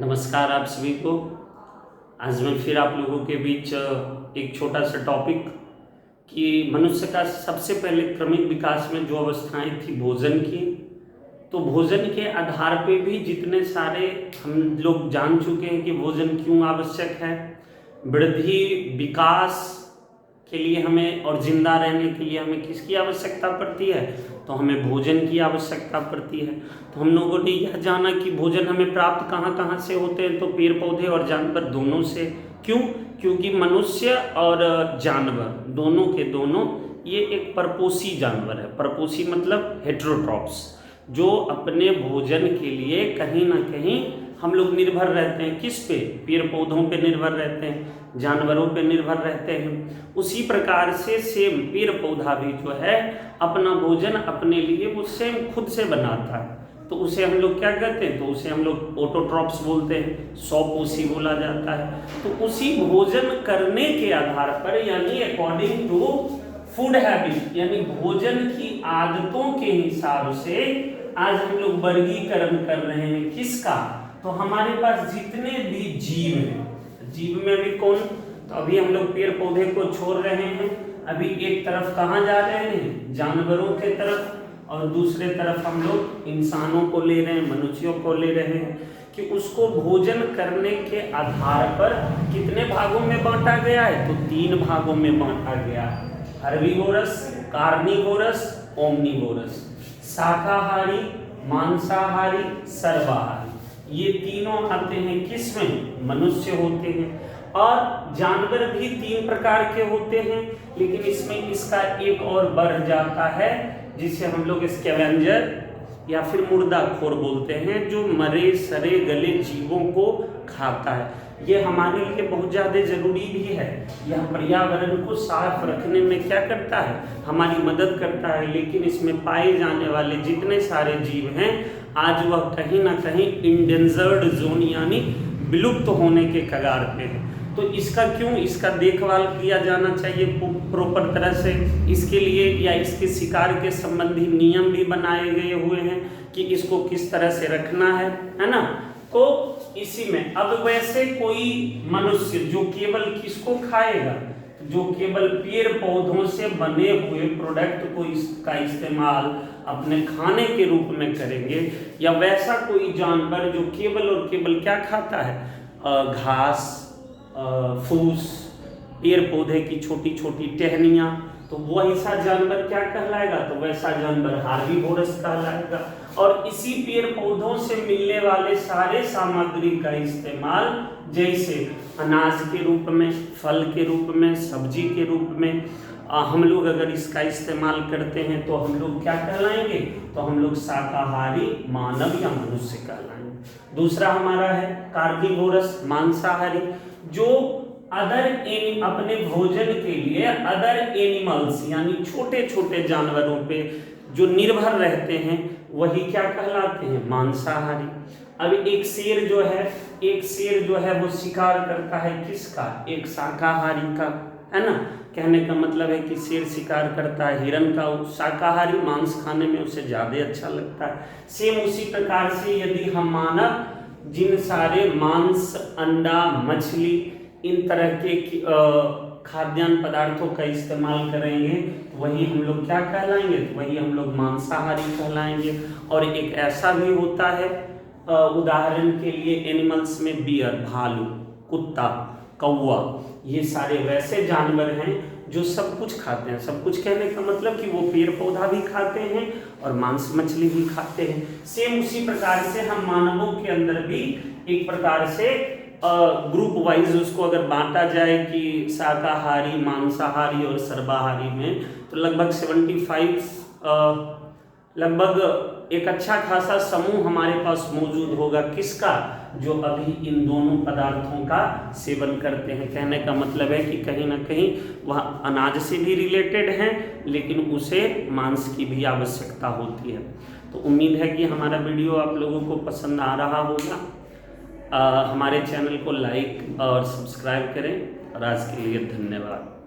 नमस्कार आप सभी को। आज मैं फिर आप लोगों के बीच एक छोटा सा टॉपिक कि मनुष्य का सबसे पहले क्रमिक विकास में जो अवस्थाएं थी भोजन की, तो भोजन के आधार पे भी जितने सारे हम लोग जान चुके हैं कि भोजन क्यों आवश्यक है। वृद्धि विकास के लिए हमें और जिंदा रहने के लिए हमें किसकी आवश्यकता पड़ती है, तो हमें भोजन की आवश्यकता पड़ती है। तो हम लोगों ने यह जाना कि भोजन हमें प्राप्त कहाँ कहाँ से होते हैं, तो पेड़ पौधे और जानवर दोनों से। क्यों? क्योंकि मनुष्य और जानवर दोनों के दोनों ये एक परपोषी जानवर है। परपोषी मतलब हेटेरोट्रॉप्स, जो अपने भोजन के लिए कहीं ना कहीं हम लोग निर्भर रहते हैं। किस पे? पेड़ पौधों पे निर्भर रहते हैं, जानवरों पे निर्भर रहते हैं। उसी प्रकार से सेम पेड़ पौधा भी जो है अपना भोजन अपने लिए वो सेम खुद से बनाता है। तो उसे हम लोग क्या कहते हैं, तो उसे हम लोग ऑटोट्रॉप्स बोलते हैं, स्वपोषी बोला जाता है। तो उसी भोजन करने के आधार पर यानी अकॉर्डिंग टू फूड हैबिट यानी भोजन की आदतों के हिसाब से आज हम लोग वर्गीकरण कर रहे हैं। किसका? तो हमारे पास जितने भी जीव हैं, जीव में भी कौन, तो अभी हम लोग पेड़ पौधे को छोड़ रहे हैं, अभी एक तरफ कहाँ जा रहे हैं, जानवरों के तरफ, और दूसरे तरफ हम लोग इंसानों को ले रहे हैं, मनुष्यों को ले रहे हैं कि उसको भोजन करने के आधार पर कितने भागों में बांटा गया है, तो 3 भागों में बांटा गया है। Herbivorous, carnivorous, omnivorous. शाकाहारी, मांसाहारी, सर्वाहारी, ये तीनों आते हैं किसमें? मनुष्य होते हैं। और जानवर भी 3 प्रकार के होते हैं, लेकिन इसमें इसका एक और बढ़ जाता है जिसे हम लोग स्कैवेंजर या फिर मुर्दाखोर बोलते हैं, जो मरे सरे गले जीवों को खाता है। ये हमारे लिए बहुत ज़्यादा ज़रूरी भी है। यह पर्यावरण को साफ रखने में क्या करता है, हमारी मदद करता है। लेकिन इसमें पाए जाने वाले जितने सारे जीव हैं आज वह कहीं ना कहीं इंडेंजर्ड जोन यानी विलुप्त होने के कगार पे है। तो इसका क्यों, इसका देखभाल किया जाना चाहिए प्रॉपर तरह से। इसके लिए या इसके शिकार के संबंधी नियम भी बनाए गए हुए हैं कि इसको किस तरह से रखना है ना। तो इसी में अब वैसे कोई मनुष्य जो केवल किसको खाएगा, जो केवल पेड़ पौधों से बने हुए प्रोडक्ट को इसका इस्तेमाल अपने खाने के रूप में करेंगे, या वैसा कोई जानवर जो केवल और केवल क्या खाता है, घास, फूस, पेड़ पौधे की छोटी छोटी टहनियाँ, तो वैसा जानवर क्या कहलाएगा, तो वैसा जानवर हार्बीवोरस कहलाएगा। और इसी पेड़ पौधों से मिलने वाले सारे सामग्री का इस्तेमाल जैसे अनाज के रूप में, फल के रूप में, सब्जी के रूप में हम लोग अगर इसका इस्तेमाल करते हैं तो हम लोग क्या कहलाएंगे, तो हम लोग शाकाहारी मानव या मनुष्य कहलाएंगे। दूसरा हमारा है कार्निवोरस, मांसाहारी, जो अपने भोजन के लिए अदर एनिमल्स यानी छोटे छोटे जानवरों पे जो निर्भर रहते हैं वही क्या कहलाते हैं, मांसाहारी। अब एक शेर जो है वो शिकार करता है किसका, एक शाकाहारी का, है ना। कहने का मतलब है कि शेर शिकार करता है हिरन का, शाकाहारी मांस खाने में उसे ज़्यादा अच्छा लगता है। सेम उसी प्रकार से यदि हम मानव जिन सारे मांस, अंडा, मछली, इन तरह के खाद्यान्न पदार्थों का इस्तेमाल करेंगे तो वही हम लोग क्या कहलाएंगे, तो वही हम लोग मांसाहारी कहलाएंगे। और एक ऐसा भी होता है उदाहरण के लिए एनिमल्स में बियर, भालू, कुत्ता, कौवा, ये सारे वैसे जानवर हैं जो सब कुछ खाते हैं। सब कुछ कहने का मतलब कि वो पेड़ पौधा भी खाते हैं और मांस मछली भी खाते हैं। सेम उसी प्रकार से हम मानवों के अंदर भी एक प्रकार से ग्रुप वाइज उसको अगर बांटा जाए कि शाकाहारी, मांसाहारी और सर्वाहारी में, तो लगभग 75 लगभग एक अच्छा खासा समूह हमारे पास मौजूद होगा। किसका? जो अभी इन दोनों पदार्थों का सेवन करते हैं। कहने का मतलब है कि कहीं ना कहीं वह अनाज से भी रिलेटेड हैं, लेकिन उसे मांस की भी आवश्यकता होती है। तो उम्मीद है कि हमारा वीडियो आप लोगों को पसंद आ रहा होगा। हमारे चैनल को लाइक और सब्सक्राइब करें और आज के लिए धन्यवाद।